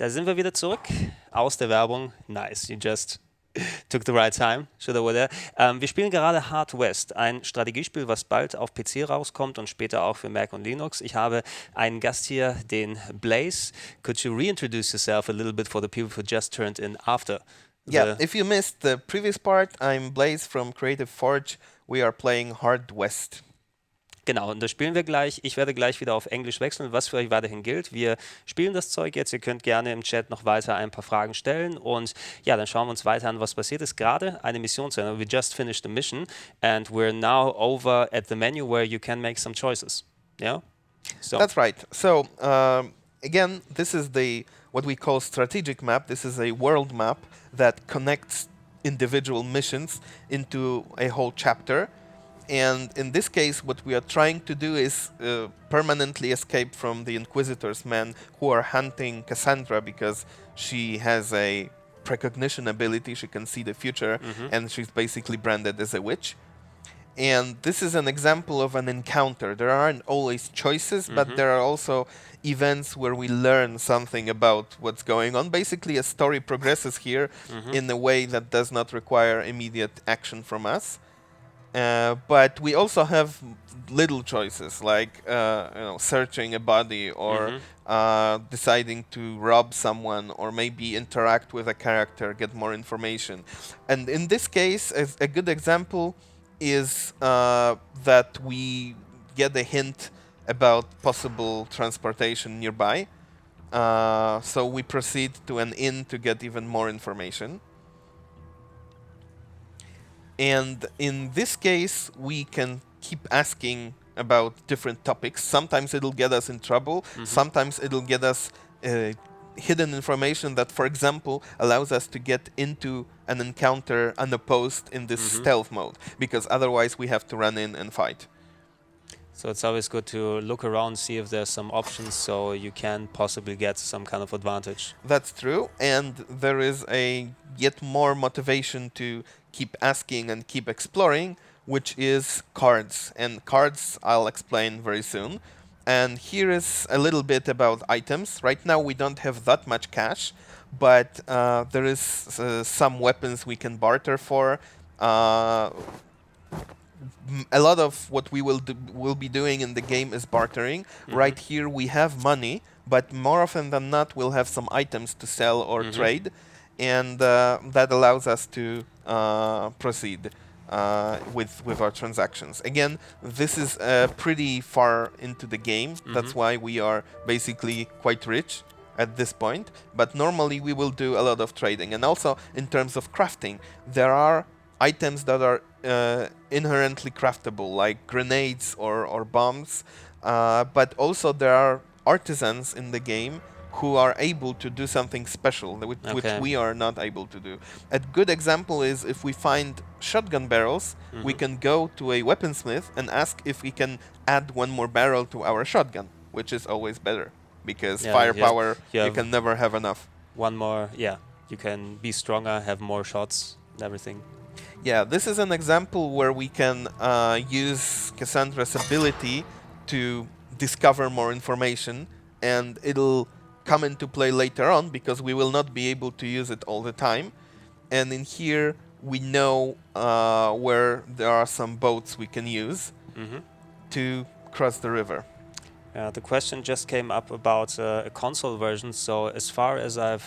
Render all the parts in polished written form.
Da sind wir wieder zurück aus der Werbung. Nice, you just took the right time. Should have there. Wir spielen gerade Hardwest, ein Strategiespiel, was bald auf PC rauskommt und später auch für Mac und Linux. Ich habe einen Gast hier, den Blaze. Could you reintroduce yourself a little bit for the people who just turned in after? Yeah, if you missed the previous part, I'm Blaze from Creative Forge. We are playing Hardwest. Genau, und das spielen wir gleich. Ich werde gleich wieder auf Englisch wechseln, was für euch weiterhin gilt. Wir spielen das Zeug jetzt. Ihr könnt gerne im Chat noch weiter ein paar Fragen stellen. Und ja, dann schauen wir uns weiter an, was passiert ist. Gerade eine Mission zu Ende. We just finished the mission and we're now over at the menu where you can make some choices. Yeah? So. That's right. So, again, this is what we call strategic map. This is a world map that connects individual missions into a whole chapter. And in this case, what we are trying to do is permanently escape from the Inquisitor's men who are hunting Cassandra because she has a precognition ability. She can see the future, and she's basically branded as a witch. And this is an example of an encounter. There aren't always choices, but there are also events where we learn something about what's going on. Basically, a story progresses here in a way that does not require immediate action from us. But we also have little choices, like searching a body or deciding to rob someone or maybe interact with a character, get more information. And in this case, a good example is that we get a hint about possible transportation nearby. So we proceed to an inn to get even more information. And in this case, we can keep asking about different topics. Sometimes it'll get us in trouble. Sometimes it'll get us hidden information that, for example, allows us to get into an encounter unopposed in this stealth mode, because otherwise we have to run in and fight. So it's always good to look around, see if there's some options so you can possibly get some kind of advantage. That's true, and there is a yet more motivation to keep asking and keep exploring, which is cards. And cards I'll explain very soon. And here is a little bit about items. Right now we don't have that much cash, but there is some weapons we can barter for. A lot of what we will be doing in the game is bartering. Right here we have money, but more often than not we'll have some items to sell or trade, and that allows us to proceed with our transactions. Again, this is pretty far into the game. That's why we are basically quite rich at this point. But normally we will do a lot of trading. And also in terms of crafting, there are items that are inherently craftable, like grenades or bombs. But also there are artisans in the game who are able to do something special, which we are not able to do. A good example is if we find shotgun barrels, we can go to a weaponsmith and ask if we can add one more barrel to our shotgun, which is always better, because firepower, you can never have enough. One more, you can be stronger, have more shots, and everything. Yeah, this is an example where we can use Cassandra's ability to discover more information, and it'll come into play later on because we will not be able to use it all the time. And in here we know where there are some boats we can use to cross the river. The question just came up about a console version. So as far as I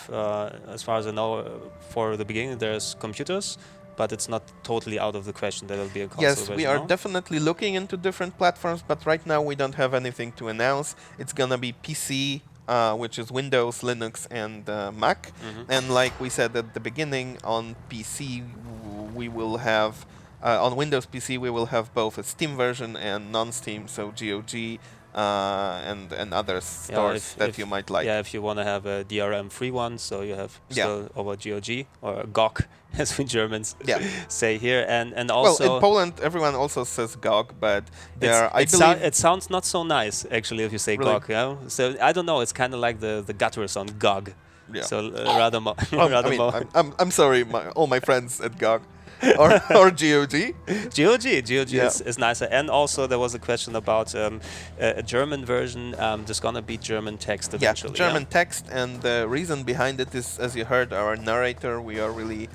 know, for the beginning there's computers, but it's not totally out of the question that it'll be a console version. Yes, we are definitely looking into different platforms, but right now we don't have anything to announce. It's gonna be PC, which is Windows, Linux, and Mac. And like we said at the beginning, on PC we will have, on Windows PC we will have both a Steam version and non-Steam, so GOG and other stores that you might like. Yeah, if you want to have a DRM-free one, so you have still over GOG or GOG, as we Germans say here, and also. Well, in Poland, everyone also says GOG, but it sounds not so nice actually if you say GOG. Yeah? So I don't know. It's kind of like the gutters on GOG. Yeah. So rather more. I'm sorry, all my friends at GOG. or GOG. GOG Yeah. is nicer. And also there was a question about a German version. There's gonna be German text eventually. Yeah, German text, and the reason behind it is, as you heard, our narrator. We are really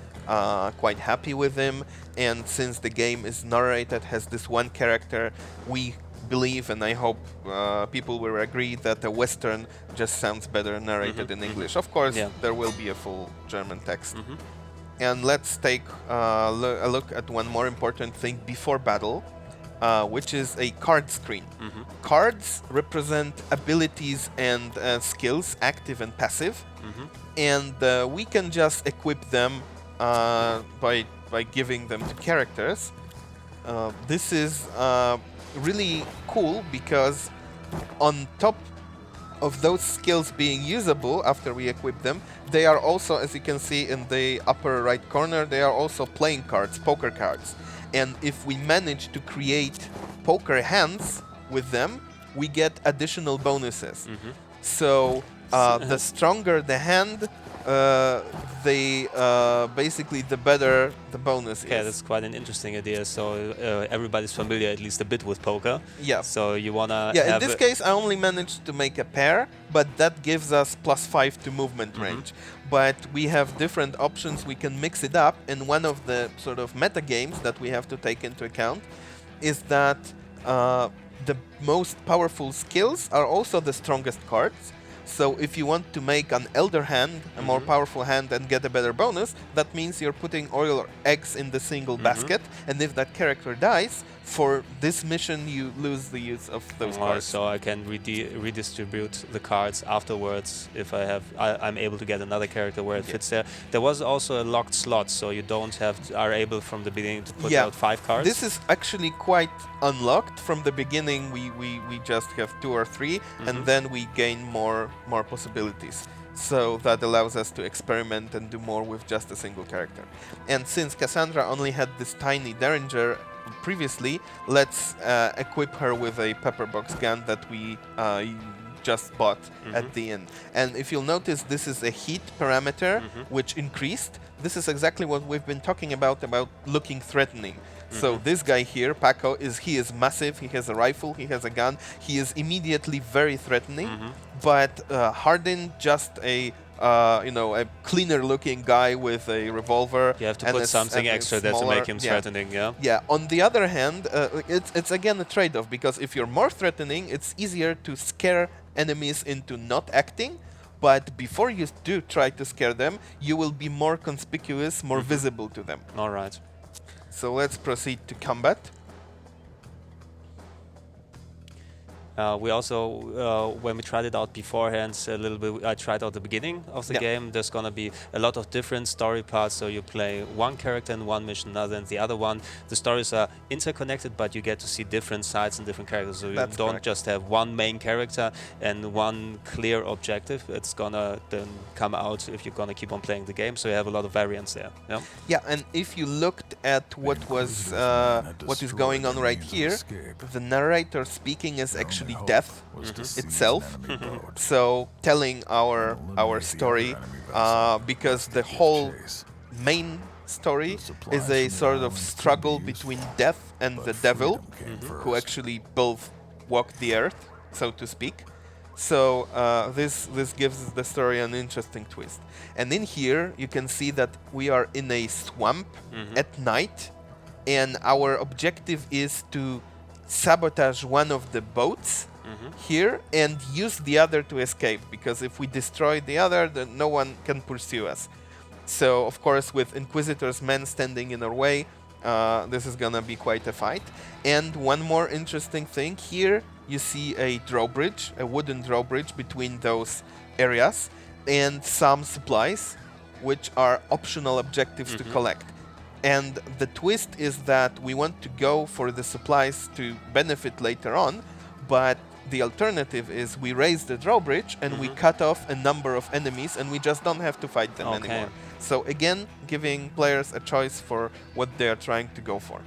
quite happy with him, and since the game is narrated, has this one character, we believe, and I hope people will agree, that the Western just sounds better narrated in English. Of course, there will be a full German text. And let's take a look at one more important thing before battle, which is a card screen. Cards represent abilities and skills, active and passive, and we can just equip them by giving them to characters. This is really cool because on top of those skills being usable after we equip them, they are also, as you can see in the upper right corner, they are also playing cards, poker cards. And if we manage to create poker hands with them, we get additional bonuses. So the stronger the hand, basically the better the bonus is. Yeah, that's quite an interesting idea. So everybody's familiar at least a bit with poker. Yeah. So you wanna. Yeah. In this case, I only managed to make a pair, but that gives us +5 to movement range. But we have different options. We can mix it up, and one of the sort of meta games that we have to take into account is that the most powerful skills are also the strongest cards. So if you want to make an elder hand, a more powerful hand, and get a better bonus, that means you're putting all your eggs in the single basket, and if that character dies, for this mission you lose the use of those cards. So I can redistribute the cards afterwards if I'm able to get another character where it fits there. There was also a locked slot, so you don't are able from the beginning to put out 5 cards. This is actually quite unlocked. From the beginning we just have 2 or 3, and then we gain more possibilities. So that allows us to experiment and do more with just a single character. And since Cassandra only had this tiny Derringer previously, let's equip her with a pepperbox gun that we just bought at the end. And if you'll notice, this is a heat parameter which increased. This is exactly what we've been talking about looking threatening. So this guy here, Paco, he is massive. He has a rifle. He has a gun. He is immediately very threatening. But Hardin, just a cleaner-looking guy with a revolver. You have to put something extra there to make him threatening. Yeah. On the other hand, it's again a trade-off, because if you're more threatening, it's easier to scare enemies into not acting. But before you do try to scare them, you will be more conspicuous, more visible to them. All right. So let's proceed to combat. We also, when we tried it out beforehand, a little bit, I tried out the beginning of the game. There's going to be a lot of different story parts. So you play one character in one mission, another in the other one. The stories are interconnected, but you get to see different sides and different characters. So you don't just have one main character and one clear objective. It's going to then come out if you're going to keep on playing the game. So you have a lot of variance there. Yeah, and if you looked at what is going on right here, the narrator speaking is actually death itself. So telling our story, because the whole main story is a sort of struggle between death and the devil, who actually both walk the earth, so to speak. So this gives the story an interesting twist. And in here you can see that we are in a swamp at night, and our objective is to sabotage one of the boats here and use the other to escape, because if we destroy the other, then no one can pursue us. So of course, with Inquisitor's men standing in our way, this is gonna be quite a fight. And one more interesting thing, here you see a drawbridge, a wooden drawbridge between those areas, and some supplies, which are optional objectives to collect. And the twist is that we want to go for the supplies to benefit later on, but the alternative is we raise the drawbridge and we cut off a number of enemies, and we just don't have to fight them anymore. So again, giving players a choice for what they are trying to go for.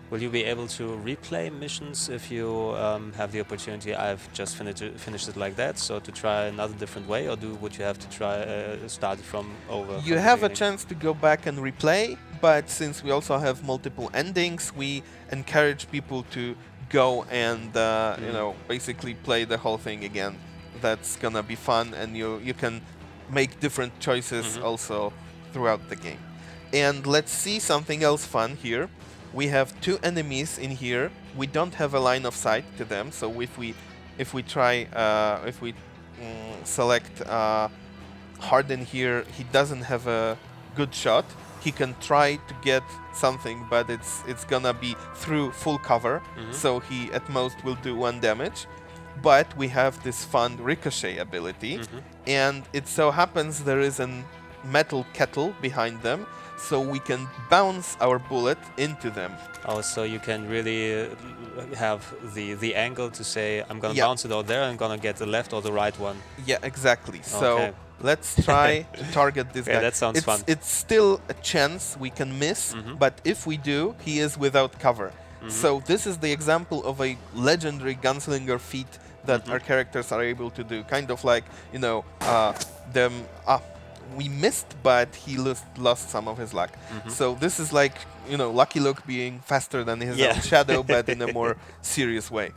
Will you be able to replay missions if you have the opportunity? I've just finished it like that, so to try another different way, or would you have to try start from over? You have a chance to go back and replay, but since we also have multiple endings, we encourage people to go and you know, basically play the whole thing again. That's gonna be fun, and you can make different choices also throughout the game. And let's see something else fun here. We have 2 enemies in here. We don't have a line of sight to them, so if we select Harden here, he doesn't have a good shot. He can try to get something, but it's gonna be through full cover, so he at most will do 1 damage. But we have this fun ricochet ability, and it so happens there is a metal kettle behind them, so we can bounce our bullet into them. Oh, so you can really have the angle to say, I'm gonna bounce it out there, I'm gonna get the left or the right one. Yeah, exactly. So let's try to target this guy. That sounds fun. It's still a chance we can miss, but if we do, he is without cover. So this is the example of a legendary gunslinger feat that our characters are able to do. Kind of like, you know, we missed, but he lost some of his luck. So this is like, you know, Lucky Luke being faster than his own shadow, but in a more serious way.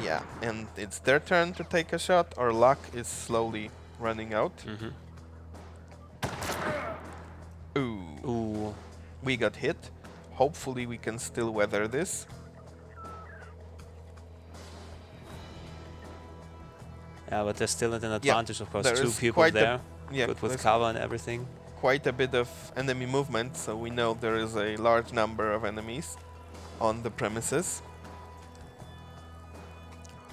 Yeah, and it's their turn to take a shot. Our luck is slowly running out. Ooh. We got hit. Hopefully we can still weather this. Yeah, but there's still an advantage, of course. There 2 is people quite there, yeah, good with cover and everything. Quite a bit of enemy movement, so we know there is a large number of enemies on the premises.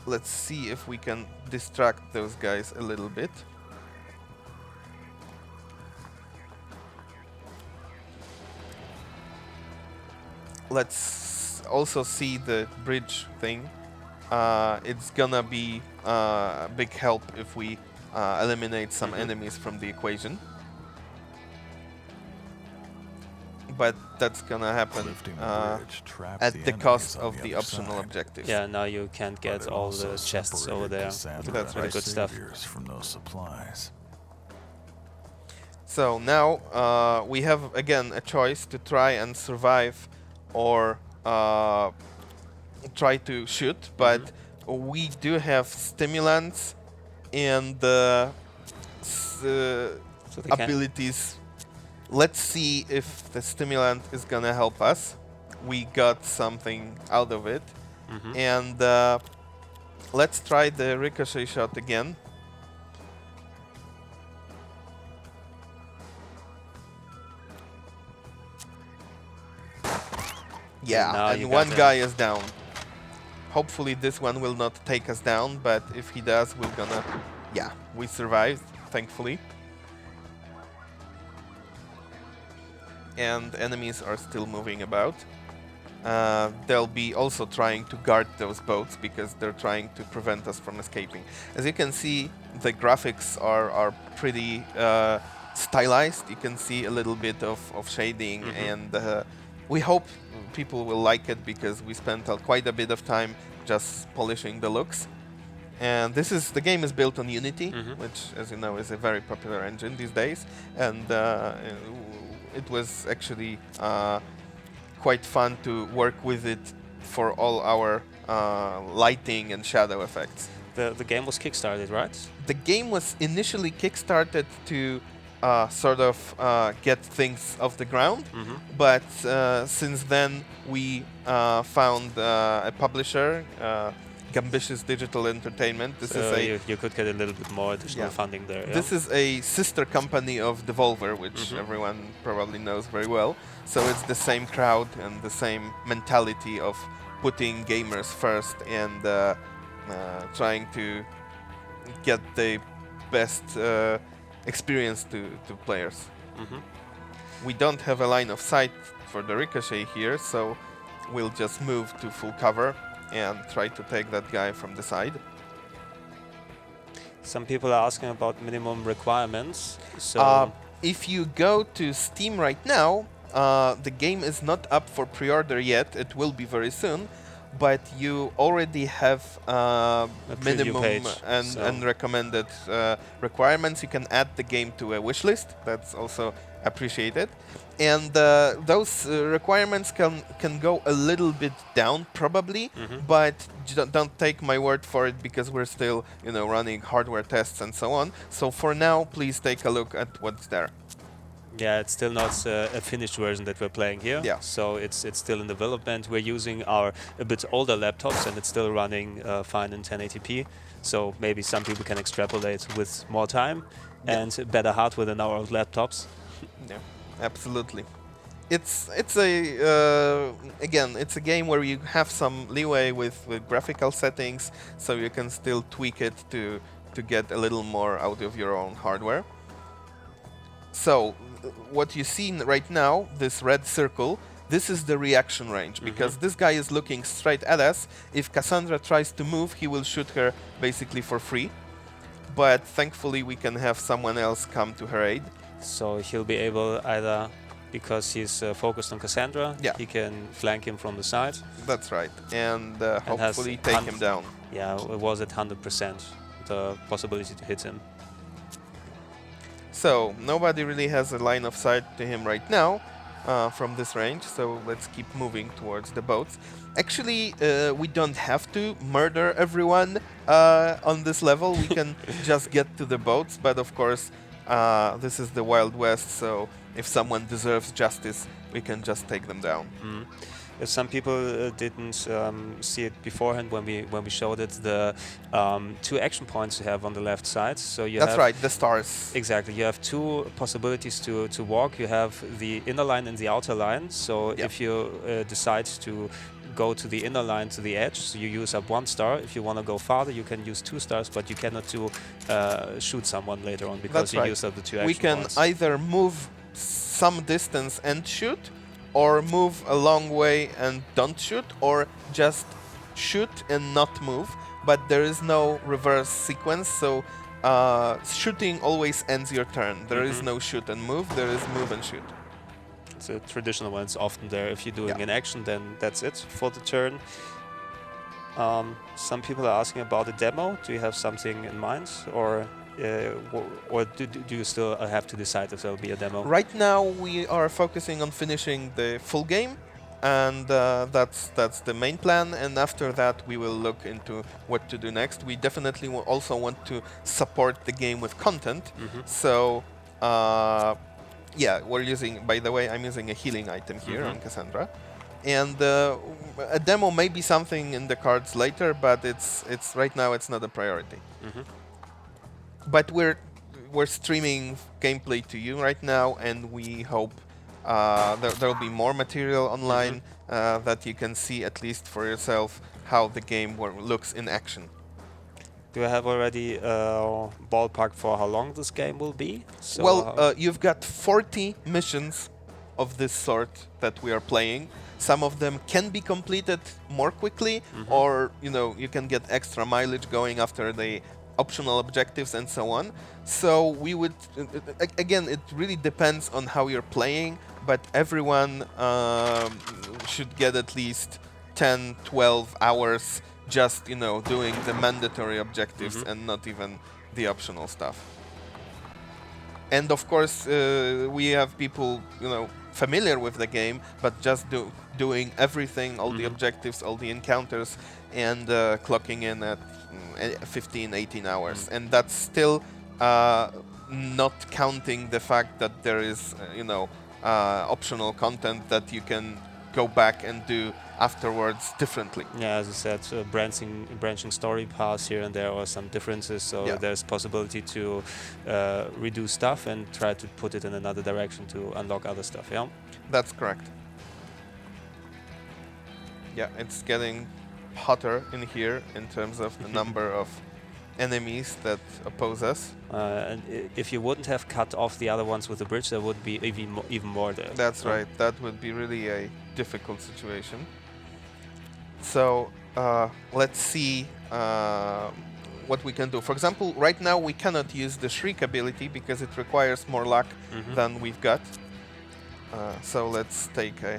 Let's see if we can distract those guys a little bit. Let's also see the bridge thing. It's gonna be a big help if we eliminate some enemies from the equation. But that's gonna happen at the cost of the optional objectives. Yeah, now you can't get all the chests over there. That's really good stuff. From those supplies. So now we have again a choice to try and survive or try to shoot, but we do have stimulants and abilities. Let's see if the stimulant is gonna help us. We got something out of it. And let's try the ricochet shot again. Yeah, and 1 guy is down. Hopefully this one will not take us down, but if he does, we're gonna... Yeah, we survived, thankfully. And enemies are still moving about. They'll be also trying to guard those boats because they're trying to prevent us from escaping. As you can see, the graphics are pretty stylized. You can see a little bit of shading, and we hope people will like it because we spent quite a bit of time just polishing the looks. And the game is built on Unity, which, as you know, is a very popular engine these days. And it was actually quite fun to work with it for all our lighting and shadow effects. The game was kickstarted, right? The game was initially kickstarted to sort of get things off the ground, but since then we found a publisher, Ambitious Digital Entertainment. This is you could get a little bit more additional funding there. Yeah? This is a sister company of Devolver, which everyone probably knows very well. So it's the same crowd and the same mentality of putting gamers first and trying to get the best experience to players. We don't have a line of sight for the ricochet here, so we'll just move to full cover and try to take that guy from the side. Some people are asking about minimum requirements. So if you go to Steam right now, the game is not up for pre-order yet. It will be very soon, but you already have A preview minimum page, and recommended requirements. You can add the game to a wish list. That's also appreciated. And those requirements can go a little bit down probably, but don't take my word for it, because we're still running hardware tests and so on. So for now, please take a look at what's there. Yeah, it's still not a finished version that we're playing here. Yeah. So it's still in development. We're using our a bit older laptops, and it's still running fine in 1080p. So maybe some people can extrapolate with more time and better hardware than our old laptops. Yeah, absolutely. It's it's a game where you have some leeway with graphical settings, so you can still tweak it to get a little more out of your own hardware. So what you see right now, this red circle, this is the reaction range, because this guy is looking straight at us. If Cassandra tries to move, he will shoot her basically for free. But thankfully we can have someone else come to her aid. So he'll be able either, because he's focused on Cassandra, he can flank him from the side. That's right, and hopefully take him down. Yeah, it was at 100%, the possibility to hit him. So nobody really has a line of sight to him right now from this range, so let's keep moving towards the boats. Actually, we don't have to murder everyone on this level. We can just get to the boats, but of course this is the Wild West, so if someone deserves justice, we can just take them down. If some people didn't see it beforehand when we showed it, the 2 action points you have on the left side. So you That's right, the stars. Exactly, you have 2 possibilities to walk. You have the inner line and the outer line. So if you decide to go to the inner line to the edge, so you use up 1 star. If you want to go farther, you can use 2 stars, but you cannot shoot someone later on, because you use up the 2 action points. We can either move some distance and shoot, or move a long way and don't shoot, or just shoot and not move, but there is no reverse sequence, so shooting always ends your turn. There is no shoot and move, there is move and shoot. It's a traditional one, it's often there. If you're doing an action, then that's it for the turn. Some people are asking about a demo. Do you have something in mind, or do you still have to decide if there will be a demo? Right now we are focusing on finishing the full game, and that's the main plan, and after that we will look into what to do next. We definitely also want to support the game with content, so we're using, by the way, I'm using a healing item here on Cassandra, and a demo may be something in the cards later, but it's right now it's not a priority. But we're streaming gameplay to you right now, and we hope there'll be more material online that you can see at least for yourself how the game looks in action. Do you have already a ballpark for how long this game will be? So well, you've got 40 missions of this sort that we are playing. Some of them can be completed more quickly, or you can get extra mileage going after the optional objectives and so on. So we would again, it really depends on how you're playing, but everyone should get at least 10-12 hours just doing the mandatory objectives and not even the optional stuff. And of course we have people familiar with the game, but just doing everything, all the objectives, all the encounters, and clocking in at 15-18 hours, and that's still not counting the fact that there is optional content that you can go back and do afterwards differently. Yeah, as I said, branching story paths here and there, or some differences, so there's possibility to redo stuff and try to put it in another direction to unlock other stuff. Yeah, that's correct. Yeah, it's getting hotter in here in terms of the number of enemies that oppose us. And if you wouldn't have cut off the other ones with the bridge, there would be even more there. That's right. That would be really a difficult situation. So let's see what we can do. For example, right now we cannot use the Shriek ability because it requires more luck than we've got. So let's take a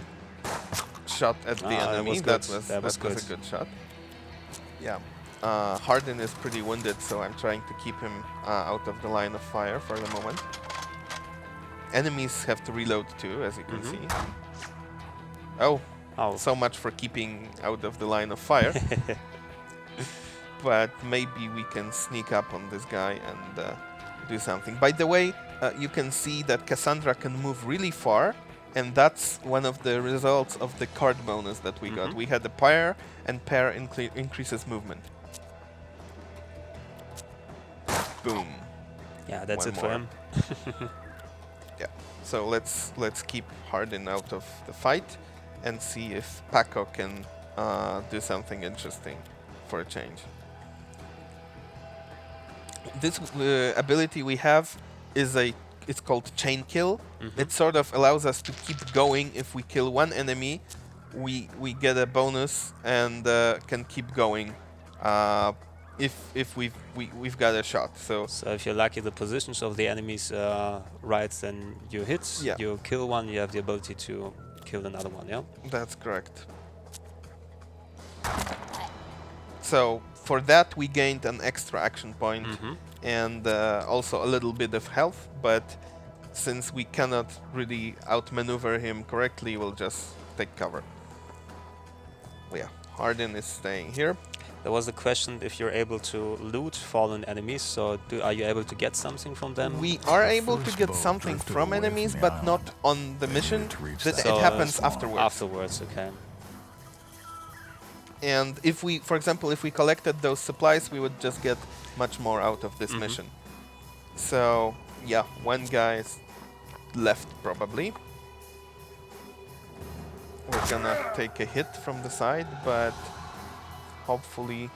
shot at the enemy. That was a good shot. Yeah. Harden is pretty wounded, so I'm trying to keep him out of the line of fire for the moment. Enemies have to reload too, as you can see. Oh, so much for keeping out of the line of fire. But maybe we can sneak up on this guy and do something. By the way, you can see that Cassandra can move really far, and that's one of the results of the card bonus that we got. We had the pair, and pair increases movement. Boom. Yeah, that's it for him. Yeah. So let's keep Harden out of the fight and see if Paco can do something interesting for a change. This ability we have is it's called chain kill. It sort of allows us to keep going. If we kill one enemy, we get a bonus and can keep going if we've got a shot. So if you're lucky, the positions of the enemies right, then you hit, you kill one, you have the ability to kill another one. Yeah, that's correct. So for that we gained an extra action point and also a little bit of health, but since we cannot really outmaneuver him correctly, we'll just take cover. Yeah, Harden is staying here. There was a question if you're able to loot fallen enemies, so are you able to get something from them? We are able to get something from enemies, but not on the mission. It happens afterwards. Afterwards, okay. And if we, for example, if we collected those supplies, we would just get much more out of this mission. So, yeah, one guy is left probably. We're gonna take a hit from the side, but hopefully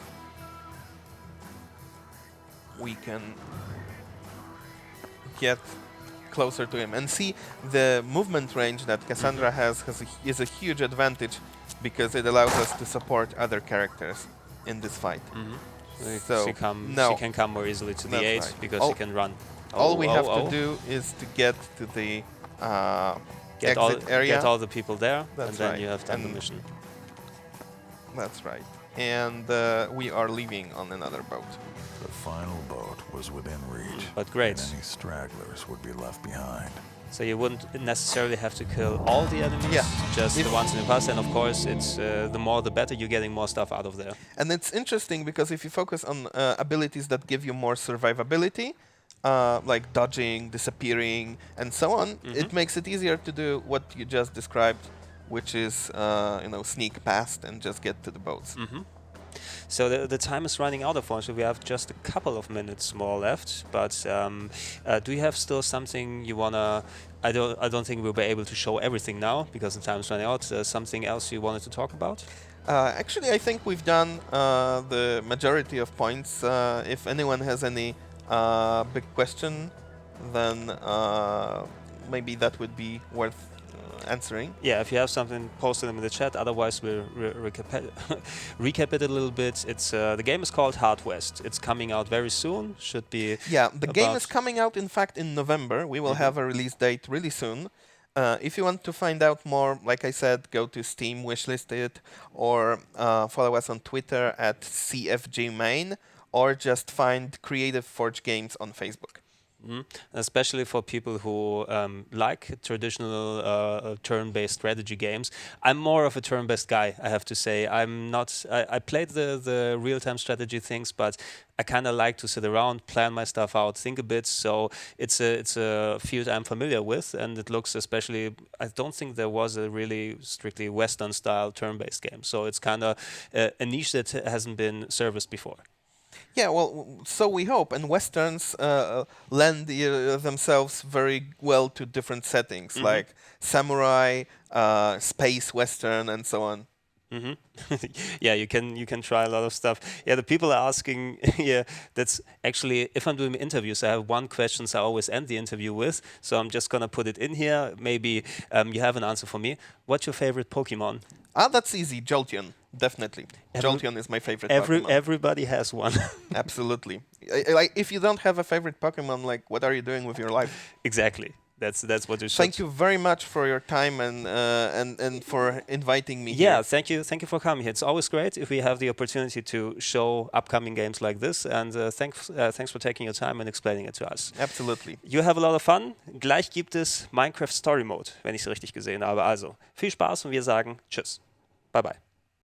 we can get closer to him. And see, the movement range that Cassandra is a huge advantage because it allows us to support other characters in this fight. So she can come more easily to the aid because she can run. All we have to do is to get to the exit area. Get all the people there, and then you have done the mission. That's right. And we are leaving on another boat. The final boat was within reach, but great. And any stragglers would be left behind. So you wouldn't necessarily have to kill all the enemies, just the ones in the past. And of course, it's the more the better. You're getting more stuff out of there. And it's interesting because if you focus on abilities that give you more survivability, like dodging, disappearing, and so on, it makes it easier to do what you just described, which is sneak past and just get to the boats. So the time is running out, unfortunately. We have just a couple of minutes more left. But do you have still something you wanna? I don't think we'll be able to show everything now because the time is running out. Something else you wanted to talk about? Actually, I think we've done the majority of points. If anyone has any big question, then maybe that would be worth answering. Yeah, if you have something, post them in the chat. Otherwise, we'll recap it a little bit. It's the game is called Hardwest. It's coming out very soon. Should be. Yeah, the game is coming out, in fact, in November. We will have a release date really soon. If you want to find out more, like I said, go to Steam, wishlist it, or follow us on Twitter at CFGmain, or just find Creative Forge Games on Facebook. Especially for people who like traditional turn-based strategy games. I'm more of a turn-based guy, I have to say. I'm not. I played the real-time strategy things, but I kind of like to sit around, plan my stuff out, think a bit. So it's a field I'm familiar with, and it looks especially. I don't think there was a really strictly Western-style turn-based game. So it's kind of a niche that hasn't been serviced before. Yeah, well, so we hope. And Westerns lend themselves very well to different settings, like samurai, space Western, and so on. Yeah, you can try a lot of stuff. Yeah, the people are asking. Yeah, that's actually, if I'm doing interviews, I have one question I always end the interview with. So I'm just gonna put it in here. Maybe you have an answer for me. What's your favorite Pokemon? That's easy, Jolteon. Definitely. Jolteon is my favorite Pokemon. Everybody has one. Absolutely. Like, if you don't have a favorite Pokemon, like, what are you doing with your life? Exactly. That's what you should. Thank you very much for your time and for inviting me Yeah, here. thank you for coming here. It's always great if we have the opportunity to show upcoming games like this. And thanks for taking your time and explaining it to us. Absolutely. You have a lot of fun. Gleich gibt es Minecraft Story Mode, wenn ich es richtig gesehen habe. Also viel Spaß und wir sagen Tschüss. Bye bye.